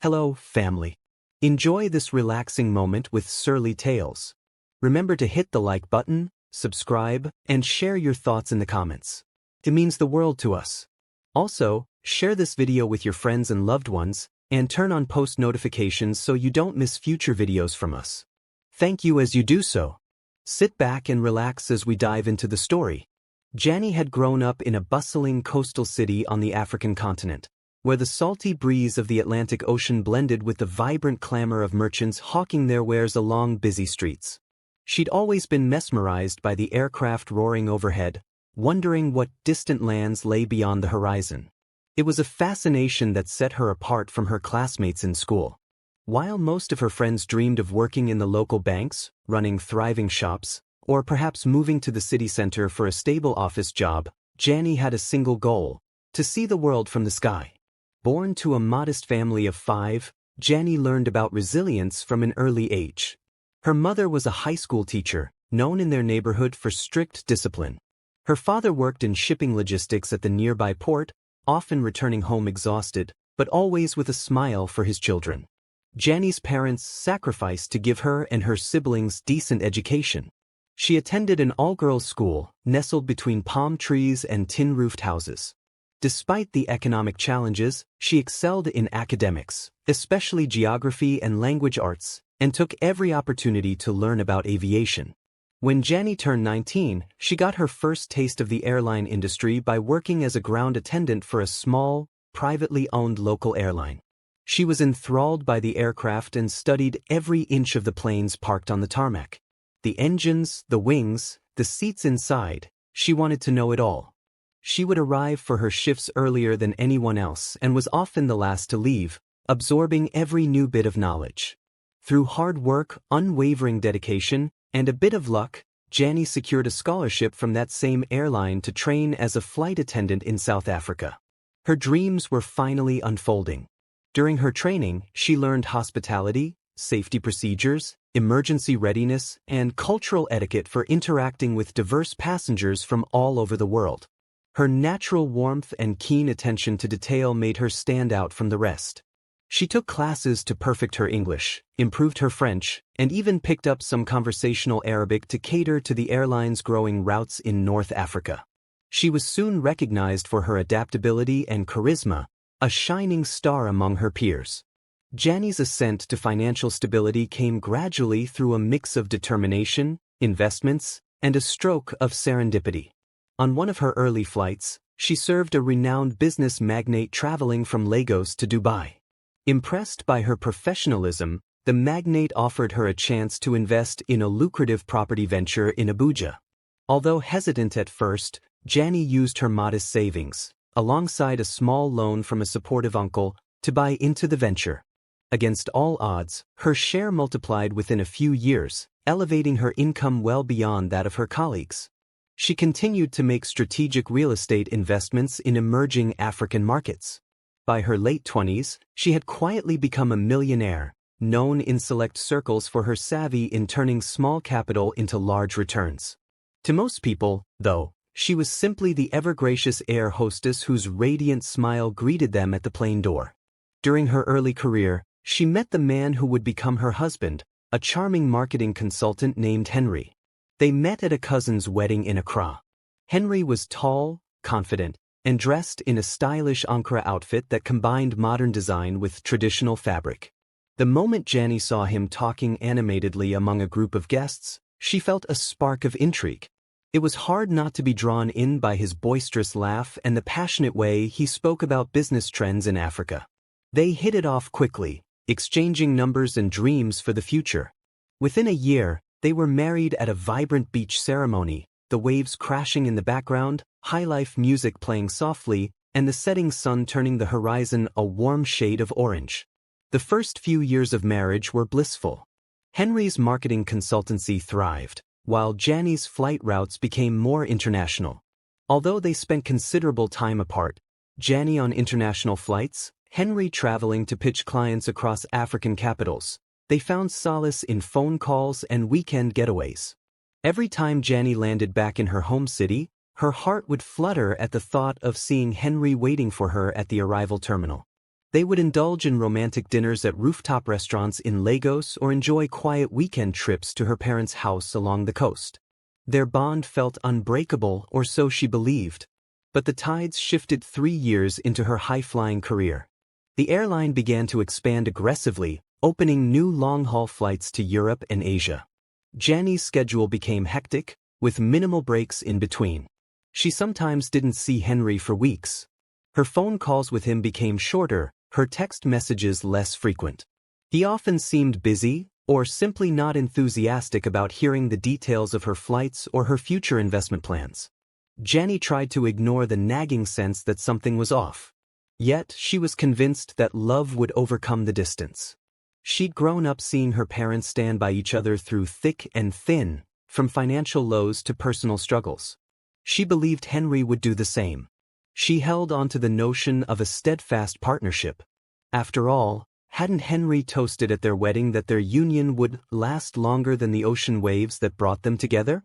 Hello, family. Enjoy this relaxing moment with Surly Tales. Remember to hit the like button, subscribe, and share your thoughts in the comments. It means the world to us. Also, share this video with your friends and loved ones, and turn on post notifications so you don't miss future videos from us. Thank you as you do so. Sit back and relax as we dive into the story. Jannie had grown up in a bustling coastal city on the African continent, where the salty breeze of the Atlantic Ocean blended with the vibrant clamor of merchants hawking their wares along busy streets. She'd always been mesmerized by the aircraft roaring overhead, wondering what distant lands lay beyond the horizon. It was a fascination that set her apart from her classmates in school. While most of her friends dreamed of working in the local banks, running thriving shops, or perhaps moving to the city center for a stable office job, Jannie had a single goal: to see the world from the sky. Born to a modest family of 5, Jannie learned about resilience from an early age. Her mother was a high school teacher, known in their neighborhood for strict discipline. Her father worked in shipping logistics at the nearby port, often returning home exhausted, but always with a smile for his children. Jannie's parents sacrificed to give her and her siblings decent education. She attended an all-girls school, nestled between palm trees and tin-roofed houses. Despite the economic challenges, she excelled in academics, especially geography and language arts, and took every opportunity to learn about aviation. When Jannie turned 19, she got her first taste of the airline industry by working as a ground attendant for a small, privately owned local airline. She was enthralled by the aircraft and studied every inch of the planes parked on the tarmac. The engines, the wings, the seats inside, she wanted to know it all. She would arrive for her shifts earlier than anyone else and was often the last to leave, absorbing every new bit of knowledge. Through hard work, unwavering dedication, and a bit of luck, Jannie secured a scholarship from that same airline to train as a flight attendant in South Africa. Her dreams were finally unfolding. During her training, she learned hospitality, safety procedures, emergency readiness, and cultural etiquette for interacting with diverse passengers from all over the world. Her natural warmth and keen attention to detail made her stand out from the rest. She took classes to perfect her English, improved her French, and even picked up some conversational Arabic to cater to the airline's growing routes in North Africa. She was soon recognized for her adaptability and charisma, a shining star among her peers. Jannie's ascent to financial stability came gradually through a mix of determination, investments, and a stroke of serendipity. On one of her early flights, she served a renowned business magnate traveling from Lagos to Dubai. Impressed by her professionalism, the magnate offered her a chance to invest in a lucrative property venture in Abuja. Although hesitant at first, Jannie used her modest savings, alongside a small loan from a supportive uncle, to buy into the venture. Against all odds, her share multiplied within a few years, elevating her income well beyond that of her colleagues. She continued to make strategic real estate investments in emerging African markets. By her late 20s, she had quietly become a millionaire, known in select circles for her savvy in turning small capital into large returns. To most people, though, she was simply the ever-gracious air hostess whose radiant smile greeted them at the plane door. During her early career, she met the man who would become her husband, a charming marketing consultant named Henry. They met at a cousin's wedding in Accra. Henry was tall, confident, and dressed in a stylish Ankara outfit that combined modern design with traditional fabric. The moment Jannie saw him talking animatedly among a group of guests, she felt a spark of intrigue. It was hard not to be drawn in by his boisterous laugh and the passionate way he spoke about business trends in Africa. They hit it off quickly, exchanging numbers and dreams for the future. Within a year, they were married at a vibrant beach ceremony, the waves crashing in the background, high-life music playing softly, and the setting sun turning the horizon a warm shade of orange. The first few years of marriage were blissful. Henry's marketing consultancy thrived, while Jannie's flight routes became more international. Although they spent considerable time apart, Jannie on international flights, Henry traveling to pitch clients across African capitals, they found solace in phone calls and weekend getaways. Every time Jannie landed back in her home city, her heart would flutter at the thought of seeing Henry waiting for her at the arrival terminal. They would indulge in romantic dinners at rooftop restaurants in Lagos or enjoy quiet weekend trips to her parents' house along the coast. Their bond felt unbreakable, or so she believed. But the tides shifted 3 years into her high-flying career. The airline began to expand aggressively, opening new long-haul flights to Europe and Asia. Jannie's schedule became hectic, with minimal breaks in between. She sometimes didn't see Henry for weeks. Her phone calls with him became shorter, her text messages less frequent. He often seemed busy, or simply not enthusiastic about hearing the details of her flights or her future investment plans. Jannie tried to ignore the nagging sense that something was off. Yet, she was convinced that love would overcome the distance. She'd grown up seeing her parents stand by each other through thick and thin, from financial lows to personal struggles. She believed Henry would do the same. She held on to the notion of a steadfast partnership. After all, hadn't Henry toasted at their wedding that their union would last longer than the ocean waves that brought them together?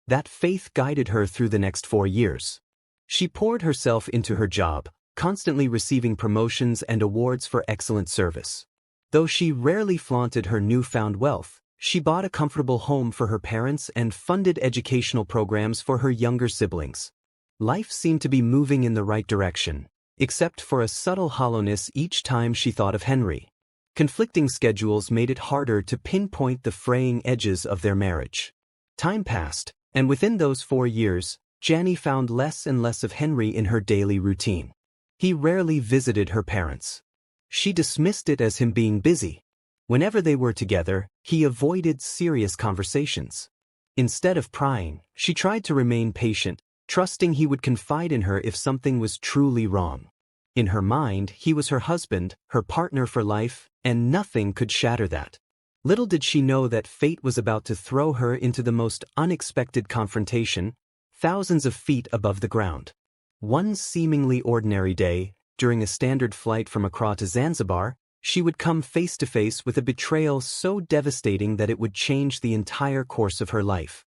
That faith guided her through the next 4 years. She poured herself into her job, constantly receiving promotions and awards for excellent service. Though she rarely flaunted her newfound wealth, she bought a comfortable home for her parents and funded educational programs for her younger siblings. Life seemed to be moving in the right direction, except for a subtle hollowness each time she thought of Henry. Conflicting schedules made it harder to pinpoint the fraying edges of their marriage. Time passed, and within those 4 years, Jannie found less and less of Henry in her daily routine. He rarely visited her parents. She dismissed it as him being busy. Whenever they were together, he avoided serious conversations. Instead of prying, she tried to remain patient, trusting he would confide in her if something was truly wrong. In her mind, he was her husband, her partner for life, and nothing could shatter that. Little did she know that fate was about to throw her into the most unexpected confrontation, thousands of feet above the ground. One seemingly ordinary day, during a standard flight from Accra to Zanzibar, she would come face to face with a betrayal so devastating that it would change the entire course of her life.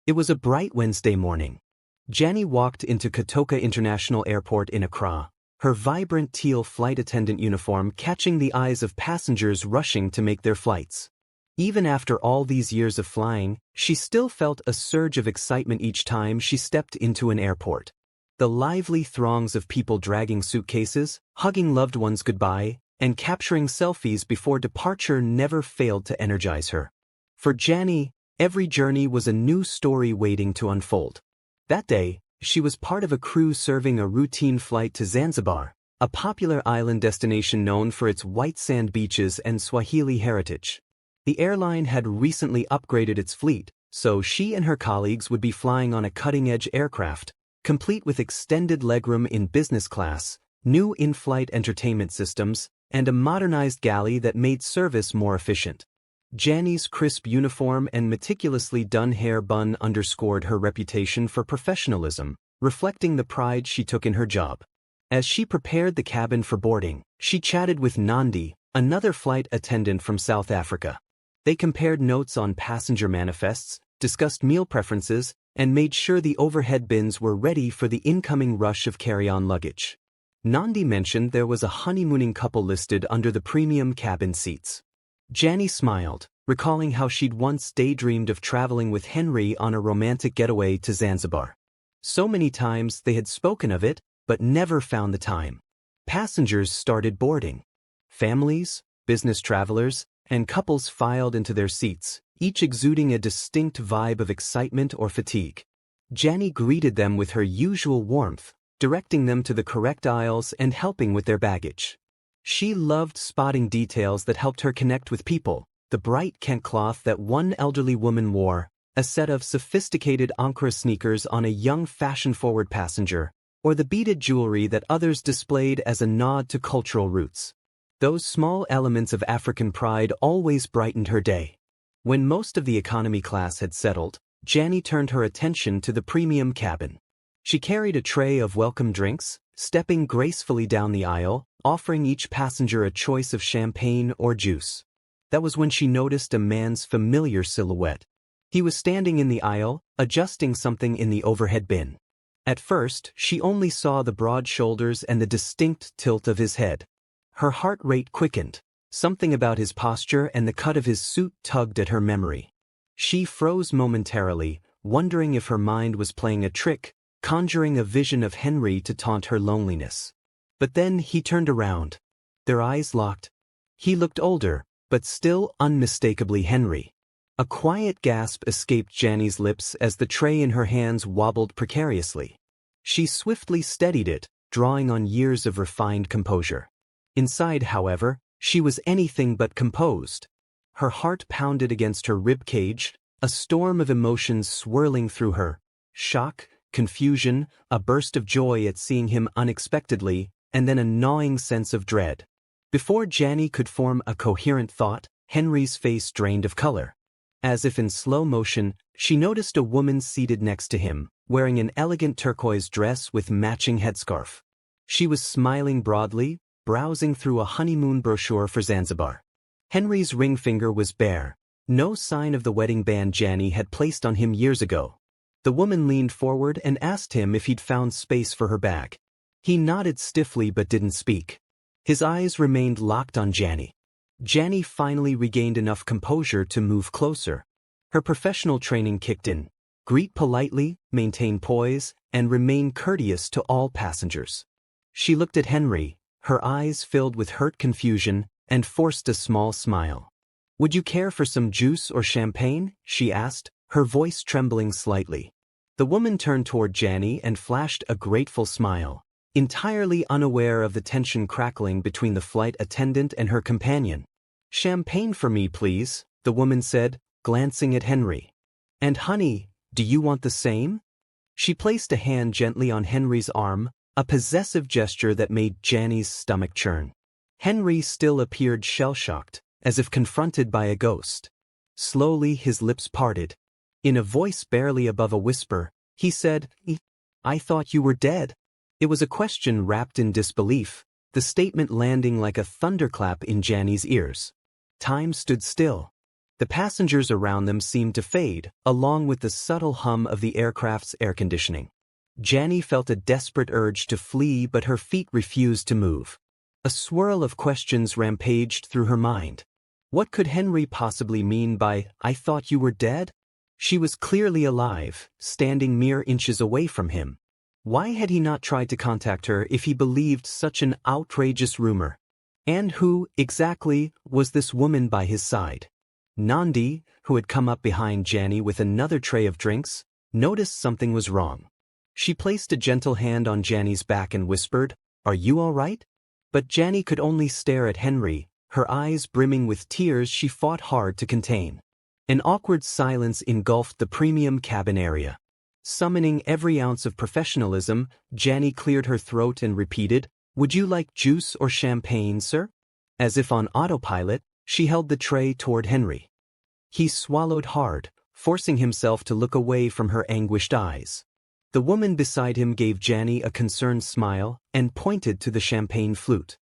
It was a bright Wednesday morning. Jannie walked into Kotoka International Airport in Accra, her vibrant teal flight attendant uniform catching the eyes of passengers rushing to make their flights. Even after all these years of flying, she still felt a surge of excitement each time she stepped into an airport. The lively throngs of people dragging suitcases, hugging loved ones goodbye, and capturing selfies before departure never failed to energize her. For Jannie, every journey was a new story waiting to unfold. That day, she was part of a crew serving a routine flight to Zanzibar, a popular island destination known for its white sand beaches and Swahili heritage. The airline had recently upgraded its fleet, so she and her colleagues would be flying on a cutting-edge aircraft, complete with extended legroom in business class, new in-flight entertainment systems, and a modernized galley that made service more efficient. Jannie's crisp uniform and meticulously done hair bun underscored her reputation for professionalism, reflecting the pride she took in her job. As she prepared the cabin for boarding, she chatted with Nandi, another flight attendant from South Africa. They compared notes on passenger manifests, discussed meal preferences, and made sure the overhead bins were ready for the incoming rush of carry-on luggage. Nandi mentioned there was a honeymooning couple listed under the premium cabin seats. Jannie smiled, recalling how she'd once daydreamed of traveling with Henry on a romantic getaway to Zanzibar. So many times they had spoken of it, but never found the time. Passengers started boarding. Families, business travelers, and couples filed into their seats, each exuding a distinct vibe of excitement or fatigue. Jannie greeted them with her usual warmth, directing them to the correct aisles and helping with their baggage. She loved spotting details that helped her connect with people: the bright Kent cloth that one elderly woman wore, a set of sophisticated Ankara sneakers on a young fashion-forward passenger, or the beaded jewelry that others displayed as a nod to cultural roots. Those small elements of African pride always brightened her day. When most of the economy class had settled, Jannie turned her attention to the premium cabin. She carried a tray of welcome drinks, stepping gracefully down the aisle, offering each passenger a choice of champagne or juice. That was when she noticed a man's familiar silhouette. He was standing in the aisle, adjusting something in the overhead bin. At first, she only saw the broad shoulders and the distinct tilt of his head. Her heart rate quickened. Something about his posture and the cut of his suit tugged at her memory. She froze momentarily, wondering if her mind was playing a trick, conjuring a vision of Henry to taunt her loneliness. But then he turned around. Their eyes locked. He looked older, but still unmistakably Henry. A quiet gasp escaped Jannie's lips as the tray in her hands wobbled precariously. She swiftly steadied it, drawing on years of refined composure. Inside, however, she was anything but composed. Her heart pounded against her rib cage, a storm of emotions swirling through her. Shock, confusion, a burst of joy at seeing him unexpectedly, and then a gnawing sense of dread. Before Jannie could form a coherent thought, Henry's face drained of color. As if in slow motion, she noticed a woman seated next to him, wearing an elegant turquoise dress with matching headscarf. She was smiling broadly, browsing through a honeymoon brochure for Zanzibar. Henry's ring finger was bare, no sign of the wedding band Jannie had placed on him years ago. The woman leaned forward and asked him if he'd found space for her bag. He nodded stiffly but didn't speak. His eyes remained locked on Jannie. Jannie finally regained enough composure to move closer. Her professional training kicked in. Greet politely, maintain poise, and remain courteous to all passengers. She looked at Henry, her eyes filled with hurt confusion, and forced a small smile. "Would you care for some juice or champagne?" she asked, her voice trembling slightly. The woman turned toward Jannie and flashed a grateful smile, entirely unaware of the tension crackling between the flight attendant and her companion. "Champagne for me, please," the woman said, glancing at Henry. "And honey, do you want the same?" She placed a hand gently on Henry's arm, a possessive gesture that made Jannie's stomach churn. Henry still appeared shell-shocked, as if confronted by a ghost. Slowly his lips parted. In a voice barely above a whisper, he said, "I thought you were dead." It was a question wrapped in disbelief, the statement landing like a thunderclap in Jannie's ears. Time stood still. The passengers around them seemed to fade, along with the subtle hum of the aircraft's air conditioning. Jannie felt a desperate urge to flee, but her feet refused to move. A swirl of questions rampaged through her mind. What could Henry possibly mean by, "I thought you were dead"? She was clearly alive, standing mere inches away from him. Why had he not tried to contact her if he believed such an outrageous rumor? And who, exactly, was this woman by his side? Nandi, who had come up behind Jannie with another tray of drinks, noticed something was wrong. She placed a gentle hand on Jannie's back and whispered, "Are you all right?" But Jannie could only stare at Henry, her eyes brimming with tears she fought hard to contain. An awkward silence engulfed the premium cabin area. Summoning every ounce of professionalism, Jannie cleared her throat and repeated, "Would you like juice or champagne, sir?" As if on autopilot, she held the tray toward Henry. He swallowed hard, forcing himself to look away from her anguished eyes. The woman beside him gave Jannie a concerned smile and pointed to the champagne flute.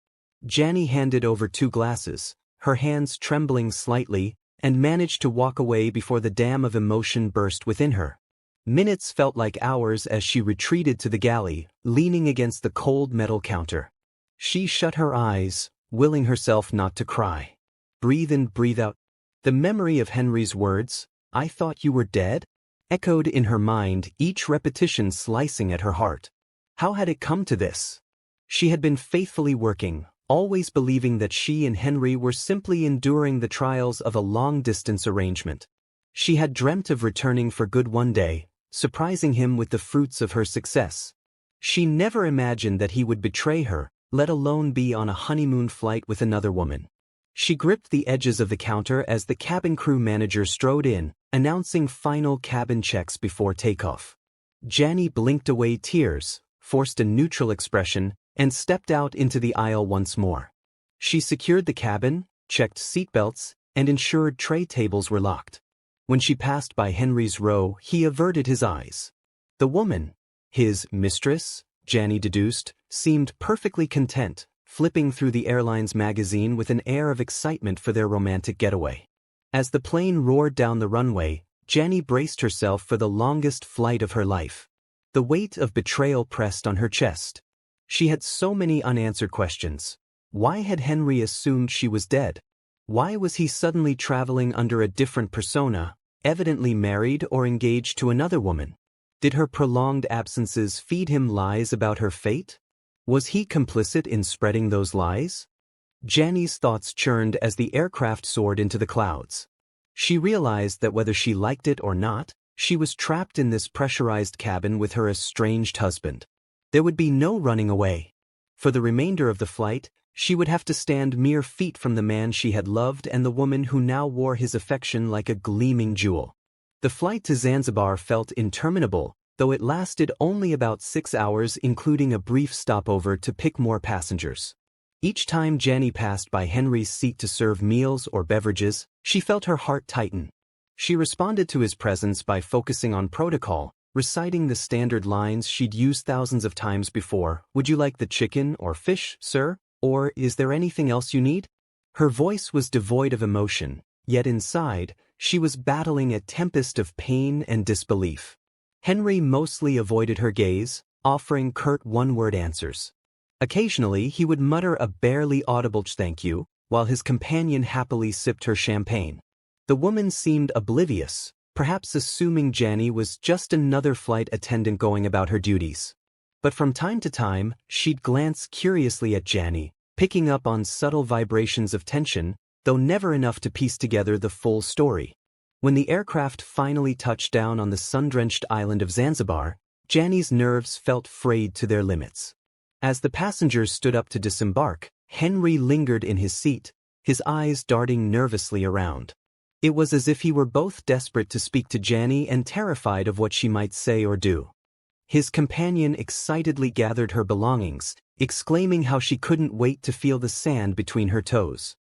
Jannie handed over 2 glasses, her hands trembling slightly, and managed to walk away before the dam of emotion burst within her. Minutes felt like hours as she retreated to the galley, leaning against the cold metal counter. She shut her eyes, willing herself not to cry. Breathe in, breathe out. The memory of Henry's words, "I thought you were dead," echoed in her mind, each repetition slicing at her heart. How had it come to this? She had been faithfully working, always believing that she and Henry were simply enduring the trials of a long-distance arrangement. She had dreamt of returning for good one day, surprising him with the fruits of her success. She never imagined that he would betray her, let alone be on a honeymoon flight with another woman. She gripped the edges of the counter as the cabin crew manager strode in, announcing final cabin checks before takeoff. Jannie blinked away tears, forced a neutral expression, and stepped out into the aisle once more. She secured the cabin, checked seatbelts, and ensured tray tables were locked. When she passed by Henry's row, he averted his eyes. The woman, his mistress, Jannie deduced, seemed perfectly content, flipping through the airline's magazine with an air of excitement for their romantic getaway. As the plane roared down the runway, Jannie braced herself for the longest flight of her life. The weight of betrayal pressed on her chest. She had so many unanswered questions. Why had Henry assumed she was dead? Why was he suddenly traveling under a different persona, evidently married or engaged to another woman? Did her prolonged absences feed him lies about her fate? Was he complicit in spreading those lies? Jannie's thoughts churned as the aircraft soared into the clouds. She realized that whether she liked it or not, she was trapped in this pressurized cabin with her estranged husband. There would be no running away. For the remainder of the flight, she would have to stand mere feet from the man she had loved and the woman who now wore his affection like a gleaming jewel. The flight to Zanzibar felt interminable, though it lasted only about 6 hours, including a brief stopover to pick more passengers. Each time Jannie passed by Henry's seat to serve meals or beverages, she felt her heart tighten. She responded to his presence by focusing on protocol, reciting the standard lines she'd used thousands of times before. Would you like the chicken or fish, sir? Or is there anything else you need? Her voice was devoid of emotion, yet inside, she was battling a tempest of pain and disbelief. Henry mostly avoided her gaze, offering curt one-word answers. Occasionally, he would mutter a barely audible thank you, while his companion happily sipped her champagne. The woman seemed oblivious, perhaps assuming Jannie was just another flight attendant going about her duties. But from time to time, she'd glance curiously at Jannie, picking up on subtle vibrations of tension, though never enough to piece together the full story. When the aircraft finally touched down on the sun-drenched island of Zanzibar, Jannie's nerves felt frayed to their limits. As the passengers stood up to disembark, Henry lingered in his seat, his eyes darting nervously around. It was as if he were both desperate to speak to Jannie and terrified of what she might say or do. His companion excitedly gathered her belongings, exclaiming how she couldn't wait to feel the sand between her toes.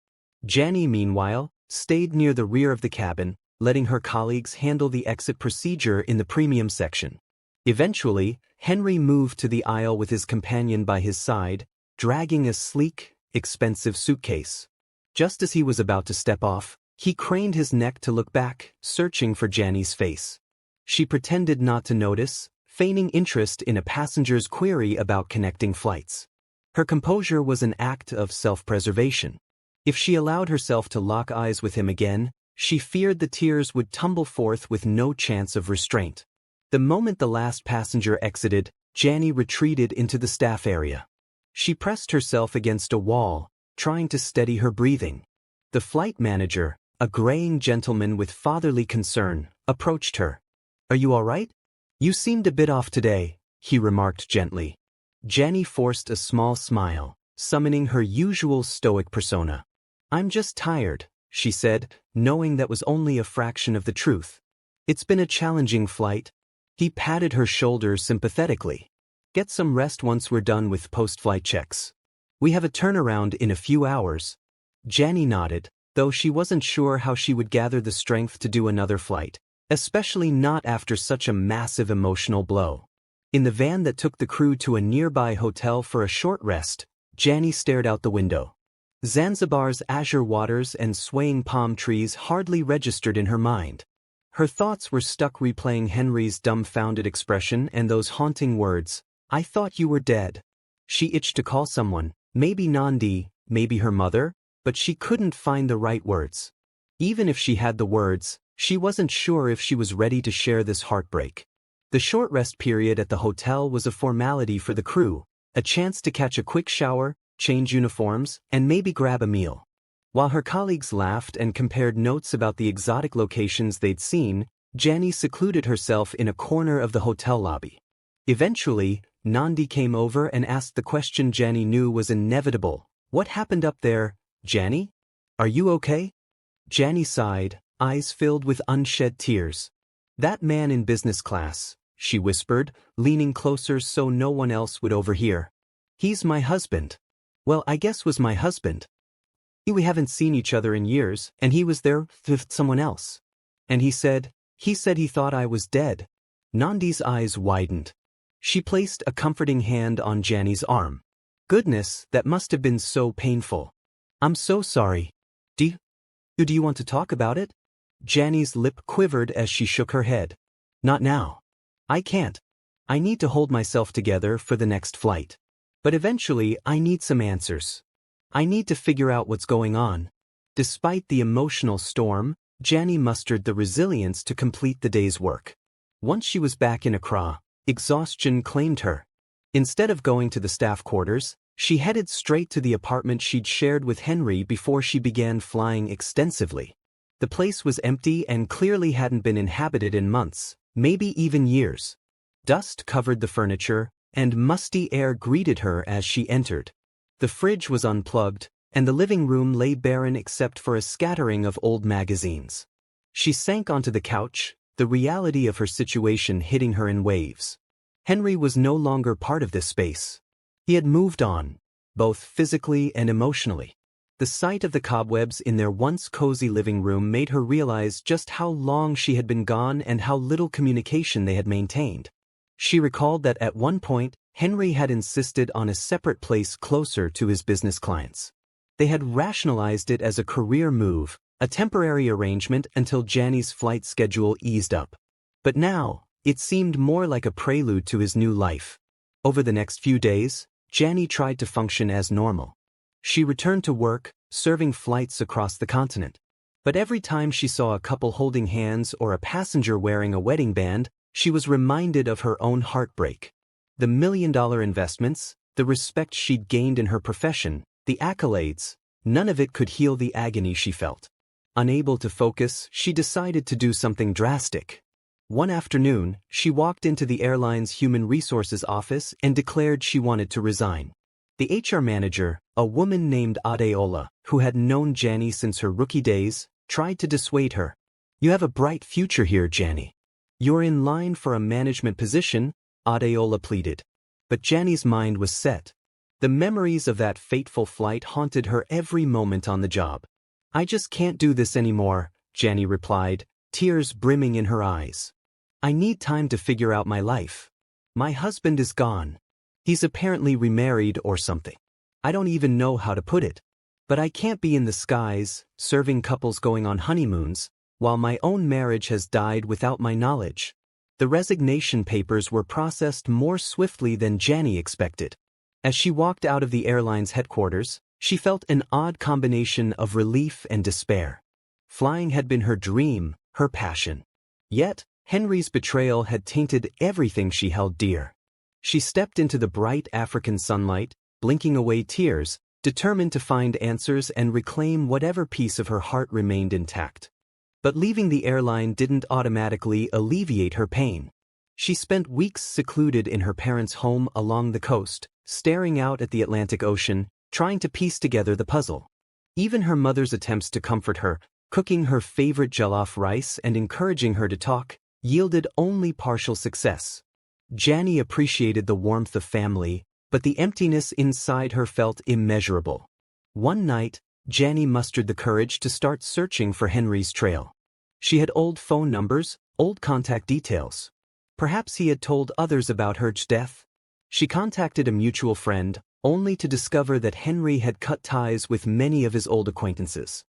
Jannie, meanwhile, stayed near the rear of the cabin, letting her colleagues handle the exit procedure in the premium section. Eventually, Henry moved to the aisle with his companion by his side, dragging a sleek, expensive suitcase. Just as he was about to step off, he craned his neck to look back, searching for Jannie's face. She pretended not to notice, feigning interest in a passenger's query about connecting flights. Her composure was an act of self-preservation. If she allowed herself to lock eyes with him again, she feared the tears would tumble forth with no chance of restraint. The moment the last passenger exited, Jannie retreated into the staff area. She pressed herself against a wall, trying to steady her breathing. The flight manager, a graying gentleman with fatherly concern, approached her. "Are you all right? You seemed a bit off today," he remarked gently. Jannie forced a small smile, summoning her usual stoic persona. "I'm just tired," she said, knowing that was only a fraction of the truth. "It's been a challenging flight." He patted her shoulder sympathetically. "Get some rest once we're done with post-flight checks. We have a turnaround in a few hours." Jannie nodded, though she wasn't sure how she would gather the strength to do another flight, especially not after such a massive emotional blow. In the van that took the crew to a nearby hotel for a short rest, Jannie stared out the window. Zanzibar's azure waters and swaying palm trees hardly registered in her mind. Her thoughts were stuck replaying Henry's dumbfounded expression and those haunting words, "I thought you were dead." She itched to call someone, maybe Nandi, maybe her mother, but she couldn't find the right words. Even if she had the words, she wasn't sure if she was ready to share this heartbreak. The short rest period at the hotel was a formality for the crew, a chance to catch a quick shower, change uniforms, and maybe grab a meal. While her colleagues laughed and compared notes about the exotic locations they'd seen, Jannie secluded herself in a corner of the hotel lobby. Eventually, Nandi came over and asked the question Jannie knew was inevitable. "What happened up there, Jannie? Are you okay?" Jannie sighed, eyes filled with unshed tears. "That man in business class," she whispered, leaning closer so no one else would overhear. "He's my husband. Well, I guess was my husband. We haven't seen each other in years, and he was there with someone else. And he said he thought I was dead." Nandi's eyes widened. She placed a comforting hand on Jannie's arm. "Goodness, that must have been so painful. I'm so sorry. Do you want to talk about it?" Jannie's lip quivered as she shook her head. "Not now. I can't. I need to hold myself together for the next flight. But eventually I need some answers." I need to figure out what's going on. Despite the emotional storm, Jannie mustered the resilience to complete the day's work. Once she was back in Accra, exhaustion claimed her. Instead of going to the staff quarters, she headed straight to the apartment she'd shared with Henry before she began flying extensively. The place was empty and clearly hadn't been inhabited in months, maybe even years. Dust covered the furniture, and musty air greeted her as she entered. The fridge was unplugged, and the living room lay barren except for a scattering of old magazines. She sank onto the couch, the reality of her situation hitting her in waves. Henry was no longer part of this space. He had moved on, both physically and emotionally. The sight of the cobwebs in their once cozy living room made her realize just how long she had been gone and how little communication they had maintained. She recalled that at one point, Henry had insisted on a separate place closer to his business clients. They had rationalized it as a career move, a temporary arrangement until Jannie's flight schedule eased up. But now, it seemed more like a prelude to his new life. Over the next few days, Jannie tried to function as normal. She returned to work, serving flights across the continent. But every time she saw a couple holding hands or a passenger wearing a wedding band, she was reminded of her own heartbreak. The million-dollar investments, the respect she'd gained in her profession, the accolades, none of it could heal the agony she felt. Unable to focus, she decided to do something drastic. One afternoon, she walked into the airline's human resources office and declared she wanted to resign. The HR manager, a woman named Adamma, who had known Jannie since her rookie days, tried to dissuade her. "You have a bright future here, Jannie. You're in line for a management position," Adamma pleaded. But Jannie's mind was set. The memories of that fateful flight haunted her every moment on the job. "I just can't do this anymore," Jannie replied, tears brimming in her eyes. "I need time to figure out my life. My husband is gone. He's apparently remarried or something. I don't even know how to put it. But I can't be in the skies, serving couples going on honeymoons, while my own marriage has died without my knowledge." The resignation papers were processed more swiftly than Jannie expected. As she walked out of the airline's headquarters, she felt an odd combination of relief and despair. Flying had been her dream, her passion. Yet, Henry's betrayal had tainted everything she held dear. She stepped into the bright African sunlight, blinking away tears, determined to find answers and reclaim whatever piece of her heart remained intact. But leaving the airline didn't automatically alleviate her pain. She spent weeks secluded in her parents' home along the coast, staring out at the Atlantic Ocean, trying to piece together the puzzle. Even her mother's attempts to comfort her, cooking her favorite jollof rice and encouraging her to talk, yielded only partial success. Jannie appreciated the warmth of family, but the emptiness inside her felt immeasurable. One night, Jannie mustered the courage to start searching for Henry's trail. She had old phone numbers, old contact details. Perhaps he had told others about her death. She contacted a mutual friend, only to discover that Henry had cut ties with many of his old acquaintances.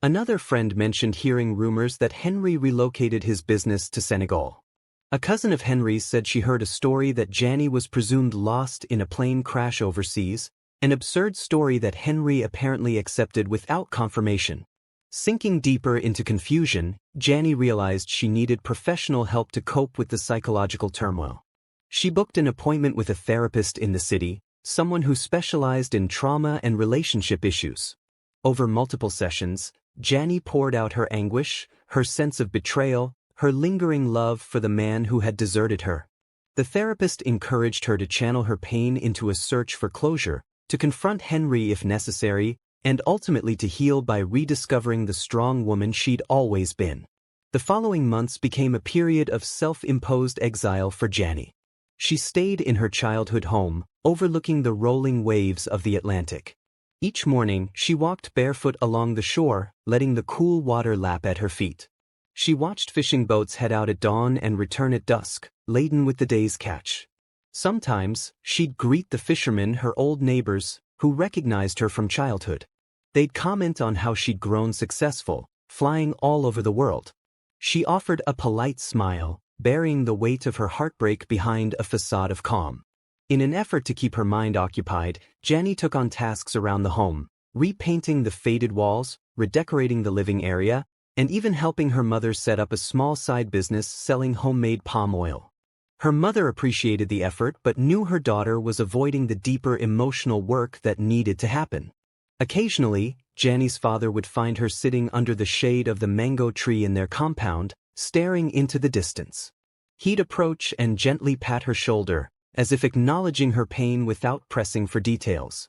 Another friend mentioned hearing rumors that Henry relocated his business to Senegal. A cousin of Henry's said she heard a story that Jannie was presumed lost in a plane crash overseas, an absurd story that Henry apparently accepted without confirmation. Sinking deeper into confusion, Jannie realized she needed professional help to cope with the psychological turmoil. She booked an appointment with a therapist in the city, someone who specialized in trauma and relationship issues. Over multiple sessions, Jannie poured out her anguish, her sense of betrayal, her lingering love for the man who had deserted her. The therapist encouraged her to channel her pain into a search for closure, to confront Henry if necessary, and ultimately to heal by rediscovering the strong woman she'd always been. The following months became a period of self-imposed exile for Jannie. She stayed in her childhood home, overlooking the rolling waves of the Atlantic. Each morning, she walked barefoot along the shore, letting the cool water lap at her feet. She watched fishing boats head out at dawn and return at dusk, laden with the day's catch. Sometimes, she'd greet the fishermen, her old neighbors, who recognized her from childhood. They'd comment on how she'd grown successful, flying all over the world. She offered a polite smile, burying the weight of her heartbreak behind a facade of calm. In an effort to keep her mind occupied, Jannie took on tasks around the home, repainting the faded walls, redecorating the living area, and even helping her mother set up a small side business selling homemade palm oil. Her mother appreciated the effort but knew her daughter was avoiding the deeper emotional work that needed to happen. Occasionally, Jannie's father would find her sitting under the shade of the mango tree in their compound, staring into the distance. He'd approach and gently pat her shoulder, as if acknowledging her pain without pressing for details.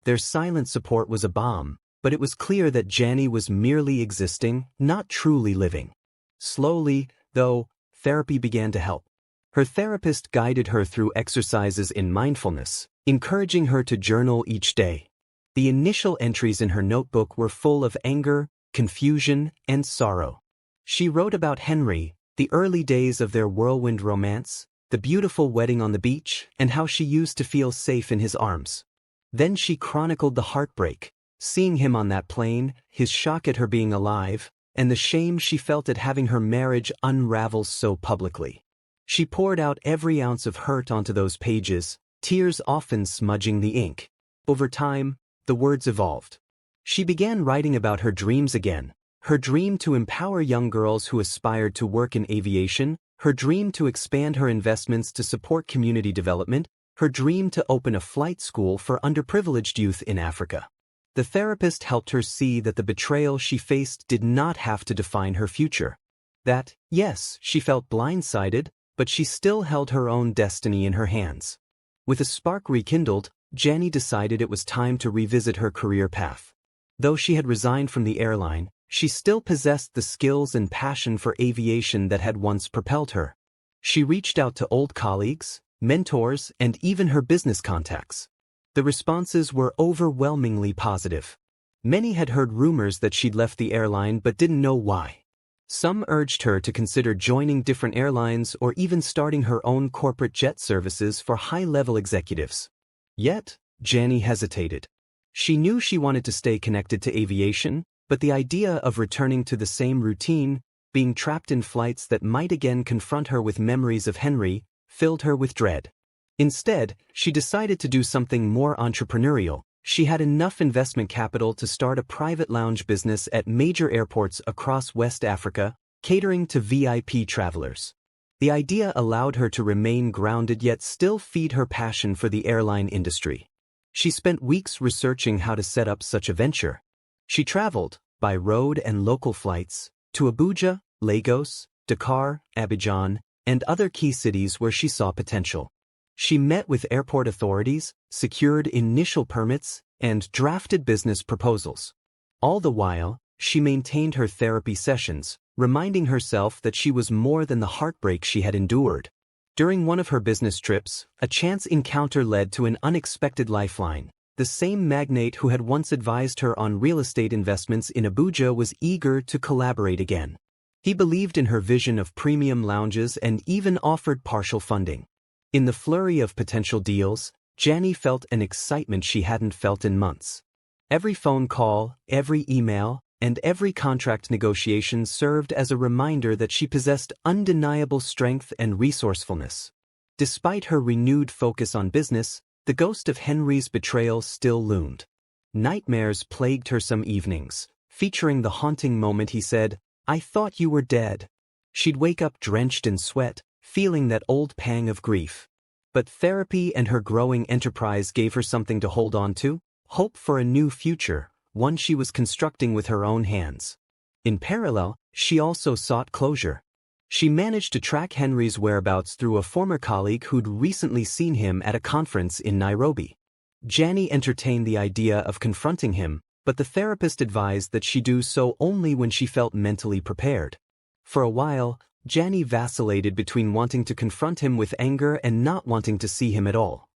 Their silent support was a balm, but it was clear that Jannie was merely existing, not truly living. Slowly, though, therapy began to help. Her therapist guided her through exercises in mindfulness, encouraging her to journal each day. The initial entries in her notebook were full of anger, confusion, and sorrow. She wrote about Henry, the early days of their whirlwind romance, the beautiful wedding on the beach, and how she used to feel safe in his arms. Then she chronicled the heartbreak, seeing him on that plane, his shock at her being alive, and the shame she felt at having her marriage unravel so publicly. She poured out every ounce of hurt onto those pages, tears often smudging the ink. Over time, the words evolved. She began writing about her dreams again, her dream to empower young girls who aspired to work in aviation, her dream to expand her investments to support community development, her dream to open a flight school for underprivileged youth in Africa. The therapist helped her see that the betrayal she faced did not have to define her future. That, yes, she felt blindsided, but she still held her own destiny in her hands. With a spark rekindled, Jannie decided it was time to revisit her career path. Though she had resigned from the airline, she still possessed the skills and passion for aviation that had once propelled her. She reached out to old colleagues, mentors, and even her business contacts. The responses were overwhelmingly positive. Many had heard rumors that she'd left the airline but didn't know why. Some urged her to consider joining different airlines or even starting her own corporate jet services for high-level executives. Yet, Jannie hesitated. She knew she wanted to stay connected to aviation, but the idea of returning to the same routine, being trapped in flights that might again confront her with memories of Henry, filled her with dread. Instead, she decided to do something more entrepreneurial. She had enough investment capital to start a private lounge business at major airports across West Africa, catering to VIP travelers. The idea allowed her to remain grounded yet still feed her passion for the airline industry. She spent weeks researching how to set up such a venture. She traveled, by road and local flights, to Abuja, Lagos, Dakar, Abidjan, and other key cities where she saw potential. She met with airport authorities, secured initial permits, and drafted business proposals. All the while, she maintained her therapy sessions, reminding herself that she was more than the heartbreak she had endured. During one of her business trips, a chance encounter led to an unexpected lifeline. The same magnate who had once advised her on real estate investments in Abuja was eager to collaborate again. He believed in her vision of premium lounges and even offered partial funding. In the flurry of potential deals, Jannie felt an excitement she hadn't felt in months. Every phone call, every email, and every contract negotiation served as a reminder that she possessed undeniable strength and resourcefulness. Despite her renewed focus on business, the ghost of Henry's betrayal still loomed. Nightmares plagued her some evenings, featuring the haunting moment he said, "I thought you were dead." She'd wake up drenched in sweat, feeling that old pang of grief. But therapy and her growing enterprise gave her something to hold on to, hope for a new future, one she was constructing with her own hands. In parallel, she also sought closure. She managed to track Henry's whereabouts through a former colleague who'd recently seen him at a conference in Nairobi. Jannie entertained the idea of confronting him, but the therapist advised that she do so only when she felt mentally prepared. For a while, Jannie vacillated between wanting to confront him with anger and not wanting to see him at all.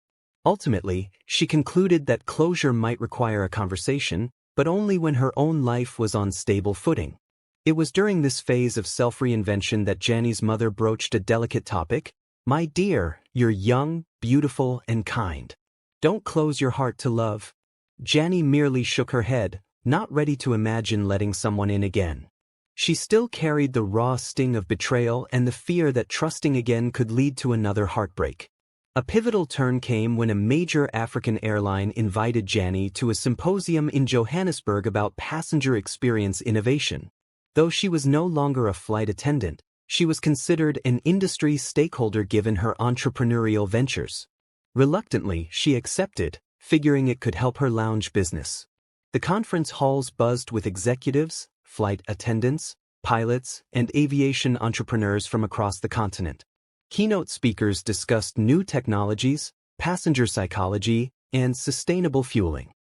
Ultimately, she concluded that closure might require a conversation, but only when her own life was on stable footing. It was during this phase of self-reinvention that Jannie's mother broached a delicate topic. "My dear, you're young, beautiful, and kind. Don't close your heart to love." Jannie merely shook her head, not ready to imagine letting someone in again. She still carried the raw sting of betrayal and the fear that trusting again could lead to another heartbreak. A pivotal turn came when a major African airline invited Jannie to a symposium in Johannesburg about passenger experience innovation. Though she was no longer a flight attendant, she was considered an industry stakeholder given her entrepreneurial ventures. Reluctantly, she accepted, figuring it could help her lounge business. The conference halls buzzed with executives, flight attendants, pilots, and aviation entrepreneurs from across the continent. Keynote speakers discussed new technologies, passenger psychology, and sustainable fueling.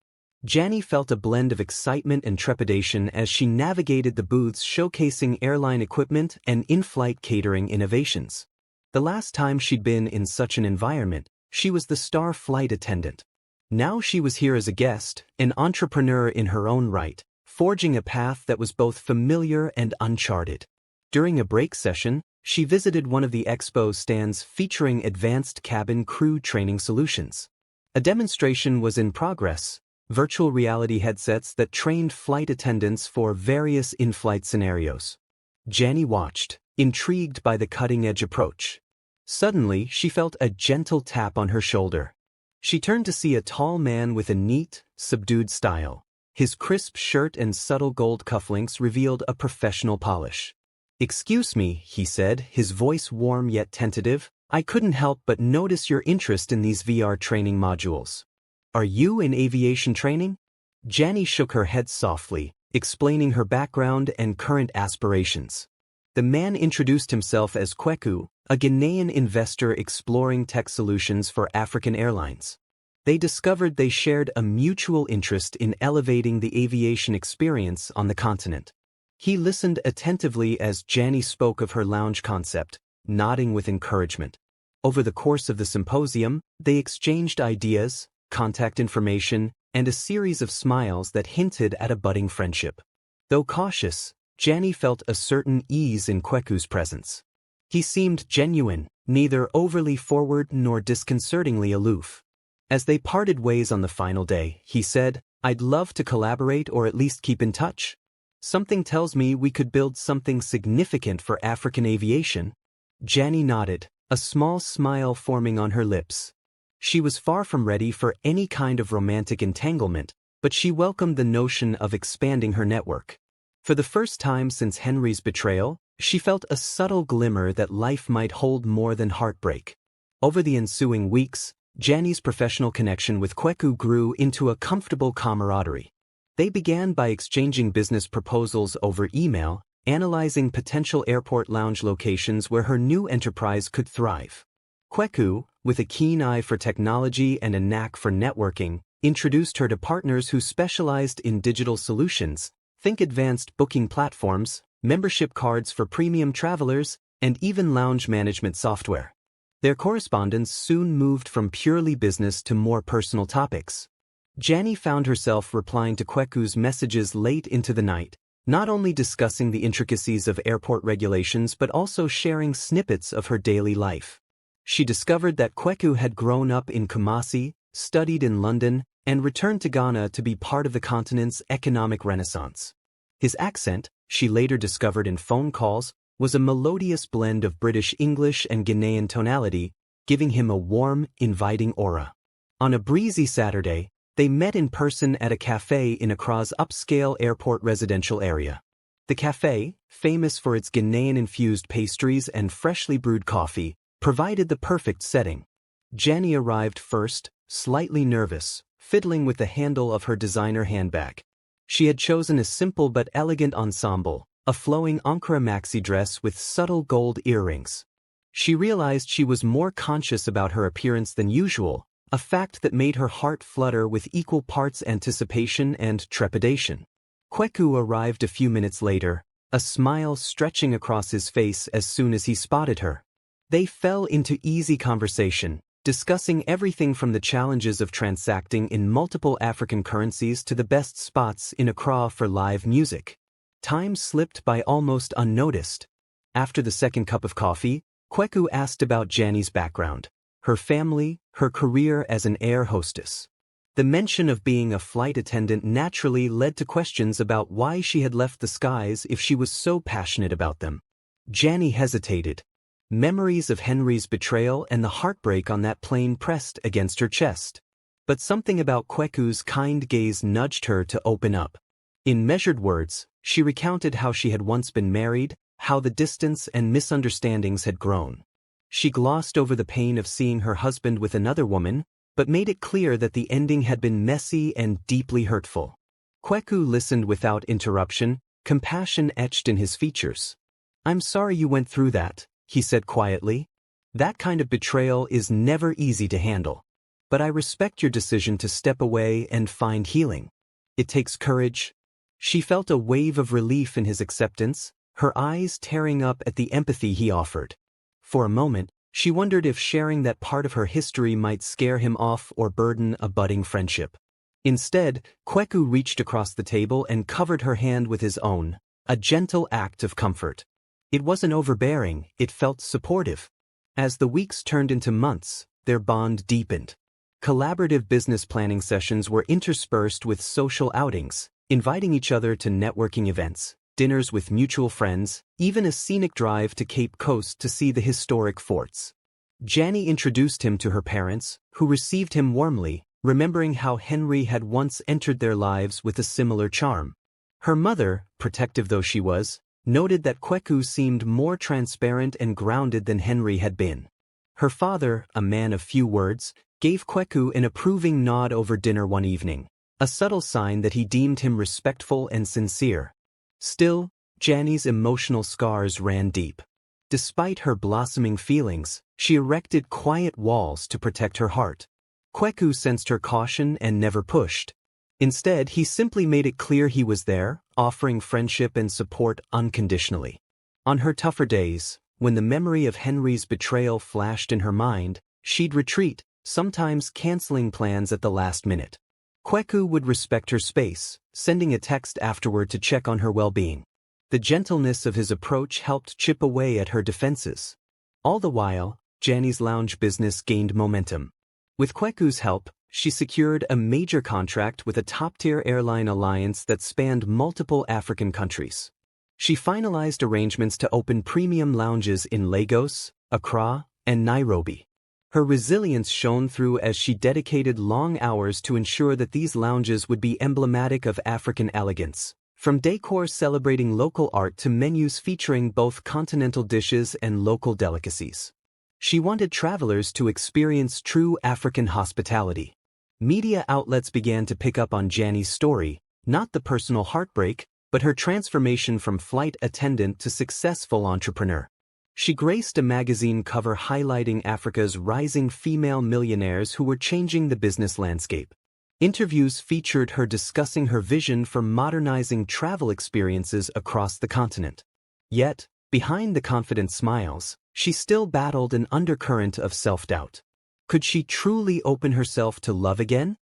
Jannie felt a blend of excitement and trepidation as she navigated the booths showcasing airline equipment and in-flight catering innovations. The last time she'd been in such an environment, she was the star flight attendant. Now she was here as a guest, an entrepreneur in her own right, forging a path that was both familiar and uncharted. During a break session, she visited one of the expo stands featuring advanced cabin crew training solutions. A demonstration was in progress, virtual reality headsets that trained flight attendants for various in-flight scenarios. Jannie watched, intrigued by the cutting-edge approach. Suddenly, she felt a gentle tap on her shoulder. She turned to see a tall man with a neat, subdued style. His crisp shirt and subtle gold cufflinks revealed a professional polish. "Excuse me," he said, his voice warm yet tentative, "I couldn't help but notice your interest in these VR training modules. Are you in aviation training?" Jannie shook her head softly, explaining her background and current aspirations. The man introduced himself as Kweku, a Ghanaian investor exploring tech solutions for African airlines. They discovered they shared a mutual interest in elevating the aviation experience on the continent. He listened attentively as Jannie spoke of her lounge concept, nodding with encouragement. Over the course of the symposium, they exchanged ideas, contact information, and a series of smiles that hinted at a budding friendship. Though cautious, Jannie felt a certain ease in Kweku's presence. He seemed genuine, neither overly forward nor disconcertingly aloof. As they parted ways on the final day, he said, "I'd love to collaborate or at least keep in touch. Something tells me we could build something significant for African aviation." Jannie nodded, a small smile forming on her lips. She was far from ready for any kind of romantic entanglement, but she welcomed the notion of expanding her network. For the first time since Henry's betrayal, she felt a subtle glimmer that life might hold more than heartbreak. Over the ensuing weeks, Jannie's professional connection with Kweku grew into a comfortable camaraderie. They began by exchanging business proposals over email, analyzing potential airport lounge locations where her new enterprise could thrive. Kweku, with a keen eye for technology and a knack for networking, introduced her to partners who specialized in digital solutions, think advanced booking platforms, membership cards for premium travelers, and even lounge management software. Their correspondence soon moved from purely business to more personal topics. Jannie found herself replying to Kweku's messages late into the night, not only discussing the intricacies of airport regulations but also sharing snippets of her daily life. She discovered that Kweku had grown up in Kumasi, studied in London, and returned to Ghana to be part of the continent's economic renaissance. His accent, she later discovered in phone calls, was a melodious blend of British English and Ghanaian tonality, giving him a warm, inviting aura. On a breezy Saturday, they met in person at a cafe in Accra's upscale airport residential area. The cafe, famous for its Ghanaian-infused pastries and freshly brewed coffee, provided the perfect setting. Jannie arrived first, slightly nervous, fiddling with the handle of her designer handbag. She had chosen a simple but elegant ensemble, a flowing Ankara maxi dress with subtle gold earrings. She realized she was more conscious about her appearance than usual, a fact that made her heart flutter with equal parts anticipation and trepidation. Kweku arrived a few minutes later, a smile stretching across his face as soon as he spotted her. They fell into easy conversation, discussing everything from the challenges of transacting in multiple African currencies to the best spots in Accra for live music. Time slipped by almost unnoticed. After the second cup of coffee, Kweku asked about Jannie's background, her family, her career as an air hostess. The mention of being a flight attendant naturally led to questions about why she had left the skies if she was so passionate about them. Jannie hesitated. Memories of Henry's betrayal and the heartbreak on that plane pressed against her chest. But something about Kweku's kind gaze nudged her to open up. In measured words, she recounted how she had once been married, how the distance and misunderstandings had grown. She glossed over the pain of seeing her husband with another woman, but made it clear that the ending had been messy and deeply hurtful. Kweku listened without interruption, compassion etched in his features. "I'm sorry you went through that," he said quietly. "That kind of betrayal is never easy to handle. But I respect your decision to step away and find healing. It takes courage." She felt a wave of relief in his acceptance, her eyes tearing up at the empathy he offered. For a moment, she wondered if sharing that part of her history might scare him off or burden a budding friendship. Instead, Kweku reached across the table and covered her hand with his own, a gentle act of comfort. It wasn't overbearing, it felt supportive. As the weeks turned into months, their bond deepened. Collaborative business planning sessions were interspersed with social outings, inviting each other to networking events, dinners with mutual friends, even a scenic drive to Cape Coast to see the historic forts. Jannie introduced him to her parents, who received him warmly, remembering how Henry had once entered their lives with a similar charm. Her mother, protective though she was, noted that Kweku seemed more transparent and grounded than Henry had been. Her father, a man of few words, gave Kweku an approving nod over dinner one evening, a subtle sign that he deemed him respectful and sincere. Still, Jannie's emotional scars ran deep. Despite her blossoming feelings, she erected quiet walls to protect her heart. Kweku sensed her caution and never pushed. Instead, he simply made it clear he was there, offering friendship and support unconditionally. On her tougher days, when the memory of Henry's betrayal flashed in her mind, she'd retreat, sometimes canceling plans at the last minute. Kweku would respect her space, sending a text afterward to check on her well-being. The gentleness of his approach helped chip away at her defenses. All the while, Jannie's lounge business gained momentum. With Kweku's help, she secured a major contract with a top-tier airline alliance that spanned multiple African countries. She finalized arrangements to open premium lounges in Lagos, Accra, and Nairobi. Her resilience shone through as she dedicated long hours to ensure that these lounges would be emblematic of African elegance, from decor celebrating local art to menus featuring both continental dishes and local delicacies. She wanted travelers to experience true African hospitality. Media outlets began to pick up on Jannie's story, not the personal heartbreak, but her transformation from flight attendant to successful entrepreneur. She graced a magazine cover highlighting Africa's rising female millionaires who were changing the business landscape. Interviews featured her discussing her vision for modernizing travel experiences across the continent. Yet, behind the confident smiles, she still battled an undercurrent of self-doubt. Could she truly open herself to love again?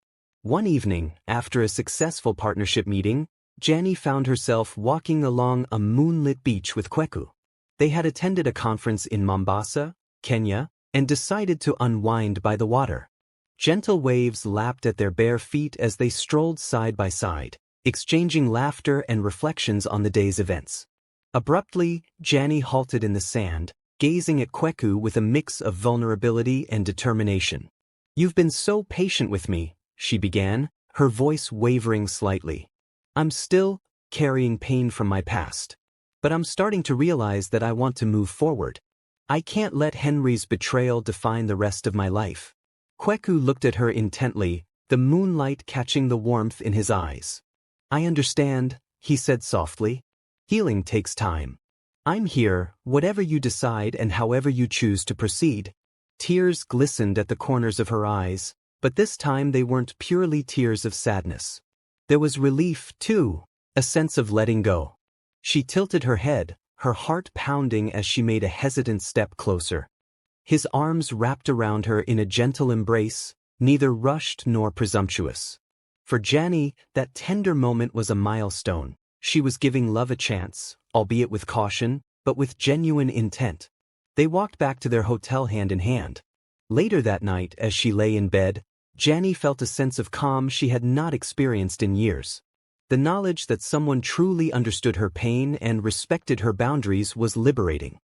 One evening, after a successful partnership meeting, Jannie found herself walking along a moonlit beach with Kweku. They had attended a conference in Mombasa, Kenya, and decided to unwind by the water. Gentle waves lapped at their bare feet as they strolled side by side, exchanging laughter and reflections on the day's events. Abruptly, Jannie halted in the sand, gazing at Kweku with a mix of vulnerability and determination. "You've been so patient with me," she began, her voice wavering slightly. "I'm still carrying pain from my past. But I'm starting to realize that I want to move forward. I can't let Henry's betrayal define the rest of my life." Kweku looked at her intently, the moonlight catching the warmth in his eyes. "I understand," he said softly. "Healing takes time. I'm here, whatever you decide and however you choose to proceed." Tears glistened at the corners of her eyes, but this time they weren't purely tears of sadness. There was relief, too, a sense of letting go. She tilted her head, her heart pounding as she made a hesitant step closer. His arms wrapped around her in a gentle embrace, neither rushed nor presumptuous. For Jannie, that tender moment was a milestone. She was giving love a chance, albeit with caution, but with genuine intent. They walked back to their hotel hand in hand. Later that night, as she lay in bed, Jannie felt a sense of calm she had not experienced in years. The knowledge that someone truly understood her pain and respected her boundaries was liberating.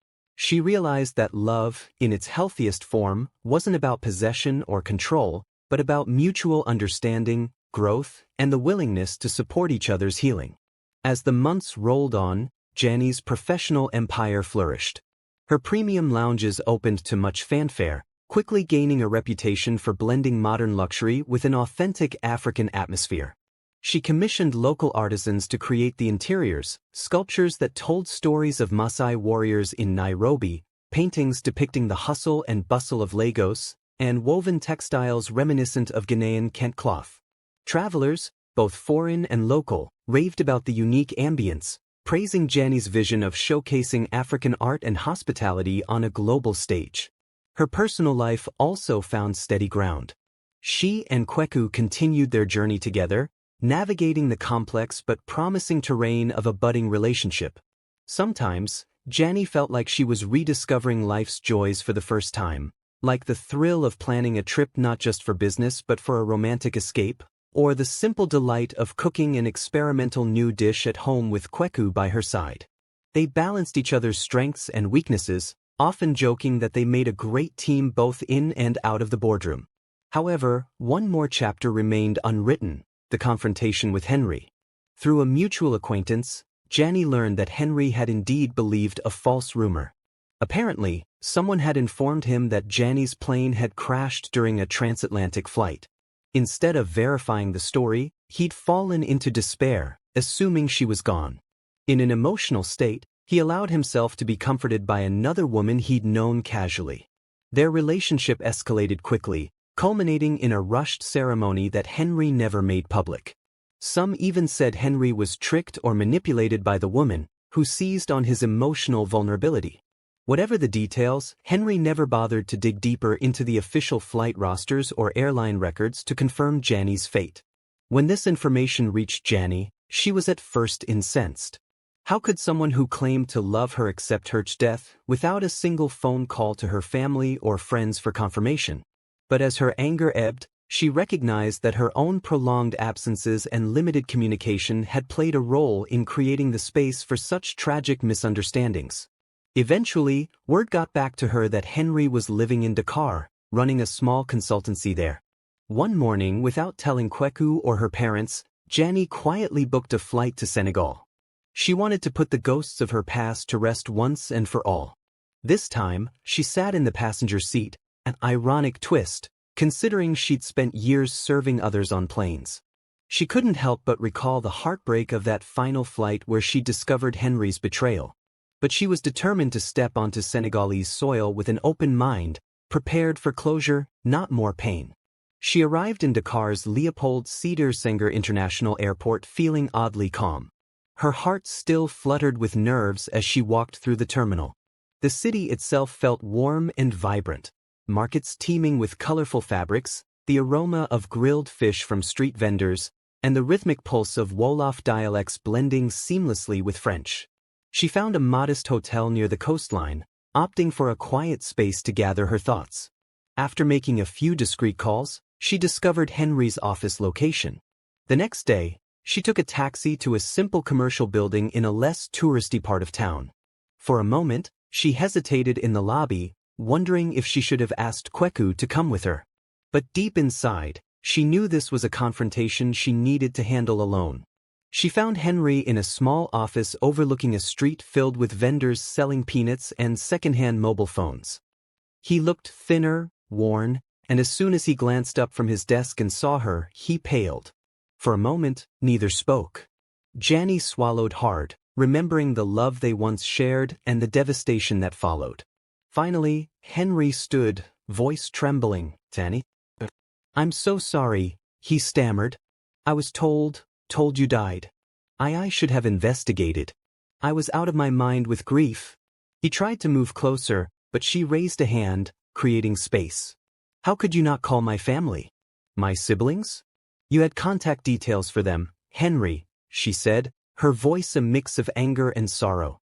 She realized that love, in its healthiest form, wasn't about possession or control, but about mutual understanding, growth, and the willingness to support each other's healing. As the months rolled on, Jannie's professional empire flourished. Her premium lounges opened to much fanfare, quickly gaining a reputation for blending modern luxury with an authentic African atmosphere. She commissioned local artisans to create the interiors, sculptures that told stories of Maasai warriors in Nairobi, paintings depicting the hustle and bustle of Lagos, and woven textiles reminiscent of Ghanaian Kent cloth. Travelers, both foreign and local, raved about the unique ambience, praising Jannie's vision of showcasing African art and hospitality on a global stage. Her personal life also found steady ground. She and Kweku continued their journey together, navigating the complex but promising terrain of a budding relationship. Sometimes, Jannie felt like she was rediscovering life's joys for the first time, like the thrill of planning a trip not just for business but for a romantic escape, or the simple delight of cooking an experimental new dish at home with Kweku by her side. They balanced each other's strengths and weaknesses, often joking that they made a great team both in and out of the boardroom. However, one more chapter remained unwritten: the confrontation with Henry. Through a mutual acquaintance, Jannie learned that Henry had indeed believed a false rumor. Apparently, someone had informed him that Jannie's plane had crashed during a transatlantic flight. Instead of verifying the story, he'd fallen into despair, assuming she was gone. In an emotional state, he allowed himself to be comforted by another woman he'd known casually. Their relationship escalated quickly, culminating in a rushed ceremony that Henry never made public. Some even said Henry was tricked or manipulated by the woman, who seized on his emotional vulnerability. Whatever the details, Henry never bothered to dig deeper into the official flight rosters or airline records to confirm Jannie's fate. When this information reached Jannie, she was at first incensed. How could someone who claimed to love her accept her death without a single phone call to her family or friends for confirmation? But as her anger ebbed, she recognized that her own prolonged absences and limited communication had played a role in creating the space for such tragic misunderstandings. Eventually, word got back to her that Henry was living in Dakar, running a small consultancy there. One morning, without telling Kweku or her parents, Jannie quietly booked a flight to Senegal. She wanted to put the ghosts of her past to rest once and for all. This time, she sat in the passenger seat, an ironic twist, considering she'd spent years serving others on planes. She couldn't help but recall the heartbreak of that final flight where she discovered Henry's betrayal. But she was determined to step onto Senegalese soil with an open mind, prepared for closure, not more pain. She arrived in Dakar's Leopold Sédar Senghor International Airport feeling oddly calm. Her heart still fluttered with nerves as she walked through the terminal. The city itself felt warm and vibrant. Markets teeming with colorful fabrics, the aroma of grilled fish from street vendors, and the rhythmic pulse of Wolof dialects blending seamlessly with French. She found a modest hotel near the coastline, opting for a quiet space to gather her thoughts. After making a few discreet calls, she discovered Henry's office location. The next day, she took a taxi to a simple commercial building in a less touristy part of town. For a moment, she hesitated in the lobby, wondering if she should have asked Kweku to come with her. But deep inside, she knew this was a confrontation she needed to handle alone. She found Henry in a small office overlooking a street filled with vendors selling peanuts and secondhand mobile phones. He looked thinner, worn, and as soon as he glanced up from his desk and saw her, he paled. For a moment, neither spoke. Jannie swallowed hard, remembering the love they once shared and the devastation that followed. Finally, Henry stood, voice trembling. "Zannie? I'm so sorry," he stammered. "I was told you died. I should have investigated. I was out of my mind with grief." He tried to move closer, but she raised a hand, creating space. "How could you not call my family? My siblings? You had contact details for them, Henry," she said, her voice a mix of anger and sorrow.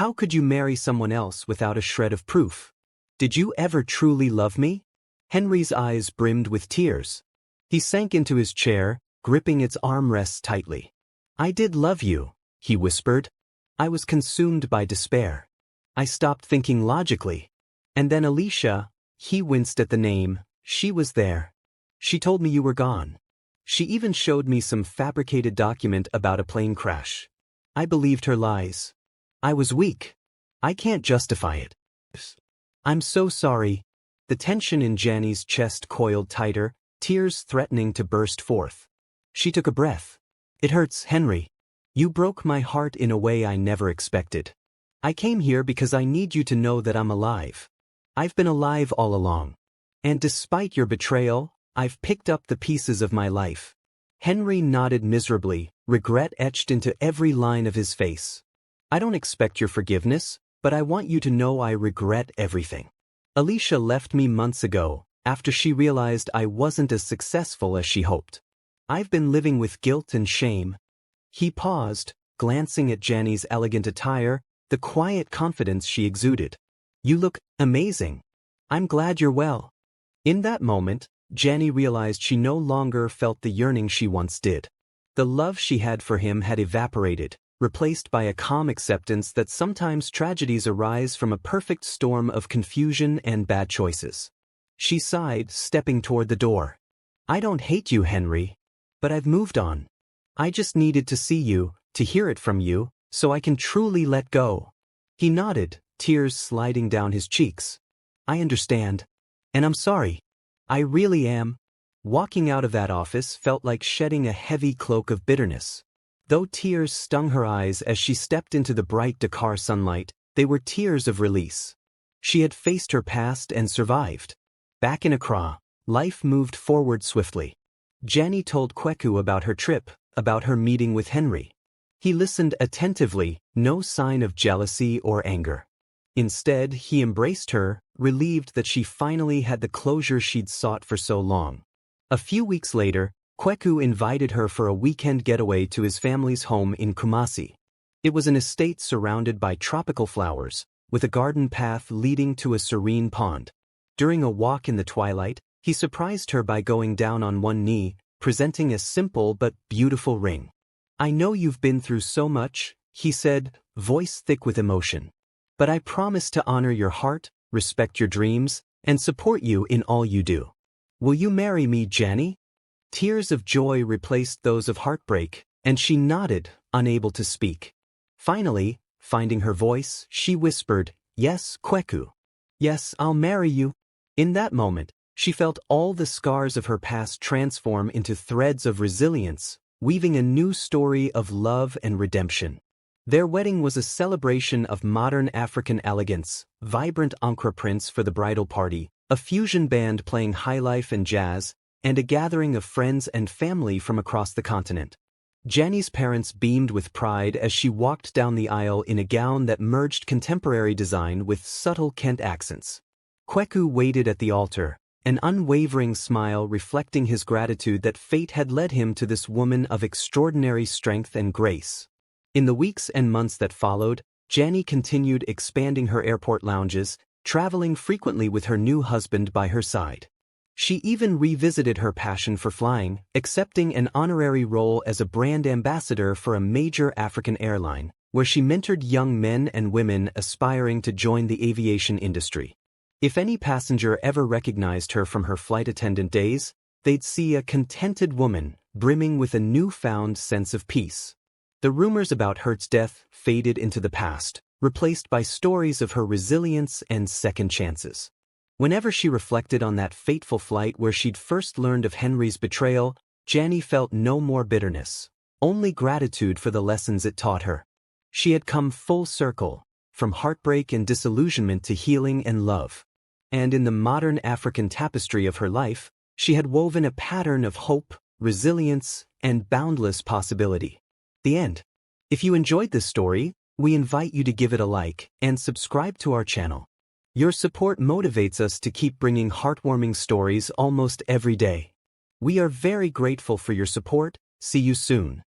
"How could you marry someone else without a shred of proof? Did you ever truly love me?" Henry's eyes brimmed with tears. He sank into his chair, gripping its armrests tightly. "I did love you," he whispered. "I was consumed by despair. I stopped thinking logically. And then Alicia, he winced at the name, she was there. She told me you were gone. She even showed me some fabricated document about a plane crash. I believed her lies. I was weak. I can't justify it. I'm so sorry. The tension in Jannie's chest coiled tighter, tears threatening to burst forth. She took a breath. It hurts, Henry. You broke my heart in a way I never expected. I came here because I need you to know that I'm alive. I've been alive all along. And despite your betrayal, I've picked up the pieces of my life. Henry nodded miserably, regret etched into every line of his face. I don't expect your forgiveness, but I want you to know I regret everything. Alicia left me months ago, after she realized I wasn't as successful as she hoped. I've been living with guilt and shame. He paused, glancing at Jannie's elegant attire, the quiet confidence she exuded. You look amazing. I'm glad you're well. In that moment, Jannie realized she no longer felt the yearning she once did. The love she had for him had evaporated, replaced by a calm acceptance that sometimes tragedies arise from a perfect storm of confusion and bad choices. She sighed, stepping toward the door. I don't hate you, Henry. But I've moved on. I just needed to see you, to hear it from you, so I can truly let go. He nodded, tears sliding down his cheeks. I understand. And I'm sorry. I really am. Walking out of that office felt like shedding a heavy cloak of bitterness. Though tears stung her eyes as she stepped into the bright Dakar sunlight, they were tears of release. She had faced her past and survived. Back in Accra, life moved forward swiftly. Jannie told Kweku about her trip, about her meeting with Henry. He listened attentively, no sign of jealousy or anger. Instead, he embraced her, relieved that she finally had the closure she'd sought for so long. A few weeks later, Kweku invited her for a weekend getaway to his family's home in Kumasi. It was an estate surrounded by tropical flowers, with a garden path leading to a serene pond. During a walk in the twilight, he surprised her by going down on one knee, presenting a simple but beautiful ring. I know you've been through so much, he said, voice thick with emotion. But I promise to honor your heart, respect your dreams, and support you in all you do. Will you marry me, Jannie? Tears of joy replaced those of heartbreak, and she nodded, unable to speak. Finally, finding her voice, she whispered, Yes, Kweku. Yes, I'll marry you. In that moment, she felt all the scars of her past transform into threads of resilience, weaving a new story of love and redemption. Their wedding was a celebration of modern African elegance, vibrant Ankara prints for the bridal party, a fusion band playing highlife and jazz, and a gathering of friends and family from across the continent. Jannie's parents beamed with pride as she walked down the aisle in a gown that merged contemporary design with subtle Kent accents. Kweku waited at the altar, an unwavering smile reflecting his gratitude that fate had led him to this woman of extraordinary strength and grace. In the weeks and months that followed, Jannie continued expanding her airport lounges, traveling frequently with her new husband by her side. She even revisited her passion for flying, accepting an honorary role as a brand ambassador for a major African airline, where she mentored young men and women aspiring to join the aviation industry. If any passenger ever recognized her from her flight attendant days, they'd see a contented woman, brimming with a newfound sense of peace. The rumors about Hurt's death faded into the past, replaced by stories of her resilience and second chances. Whenever she reflected on that fateful flight where she'd first learned of Henry's betrayal, Jannie felt no more bitterness, only gratitude for the lessons it taught her. She had come full circle, from heartbreak and disillusionment to healing and love. And in the modern African tapestry of her life, she had woven a pattern of hope, resilience, and boundless possibility. The end. If you enjoyed this story, we invite you to give it a like and subscribe to our channel. Your support motivates us to keep bringing heartwarming stories almost every day. We are very grateful for your support. See you soon.